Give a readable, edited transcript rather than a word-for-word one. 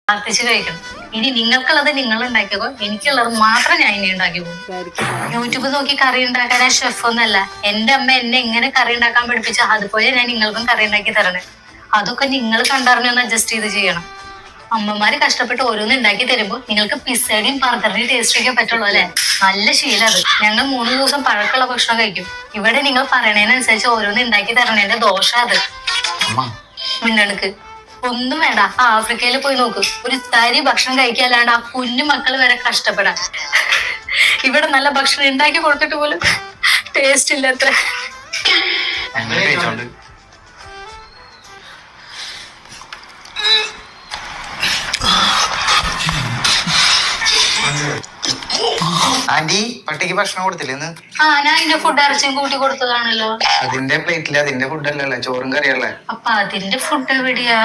പ്രാർത്ഥിച്ച് കഴിക്കണം. ഇനി നിങ്ങൾക്കുള്ളത് നിങ്ങൾ ഉണ്ടാക്കിയപ്പോ എനിക്കുള്ളത് മാത്രം ഞാൻ ഇനി ഉണ്ടാക്കി പോകും. യൂട്യൂബ് നോക്കി കറി ഉണ്ടാക്കാൻ ഷെഫ് ഒന്നല്ല. എന്റെ അമ്മ എന്നെ എങ്ങനെ കറി ഉണ്ടാക്കാൻ പഠിപ്പിച്ച അതുപോലെ ഞാൻ നിങ്ങൾക്കും കറി ഉണ്ടാക്കി തരണേ. അതൊക്കെ നിങ്ങൾ കണ്ടറിഞ്ഞൊന്ന് അഡ്ജസ്റ്റ് ചെയ്ത് ചെയ്യണം. അമ്മമാര് കഷ്ടപ്പെട്ട് ഓരോന്ന് ഉണ്ടാക്കി തരുമ്പോ നിങ്ങൾക്ക് പിസ്സയുടെയും ബർഗറിന്റെയും ടേസ്റ്റ് ഒക്കെ പറ്റുള്ളൂ അല്ലെ? നല്ല ശീലം അത്. ഞങ്ങൾ 3 ദിവസം പഴക്കമുള്ള ഭക്ഷണം കഴിക്കും. ഇവിടെ നിങ്ങൾ പറയണതിനനുസരിച്ച് ഓരോന്ന് ഉണ്ടാക്കി തരണേന്റെ ദോഷം അത്. മിണ്ടണക്ക് ഒന്നും വേണ്ട. ആഫ്രിക്കയിൽ പോയി നോക്ക്, ഒരു തരി ഭക്ഷണം കഴിക്കാല്ലാണ്ട് ആ കുഞ്ഞു മക്കൾ വരെ കഷ്ടപ്പെടാൻ. ഇവിടെ നല്ല ഭക്ഷണം ഉണ്ടാക്കി കൊടുത്തിട്ട് പോലും ടേസ്റ്റ് ഇല്ല അത്ര. ആന്റി പട്ടിക്ക് ഭക്ഷണം കൊടുത്തില്ലേന്ന്? ഞാൻ അതിന്റെ ഫുഡ് ഇറച്ചിയും കൂട്ടി കൊടുത്തതാണല്ലോ. അതിന്റെ പ്ലേറ്റില് അതിന്റെ ഫുഡ് അല്ലല്ലേ, ചോറും കറിയല്ലേ? അപ്പൊ അതിന്റെ ഫുഡ് എവിടെയാ?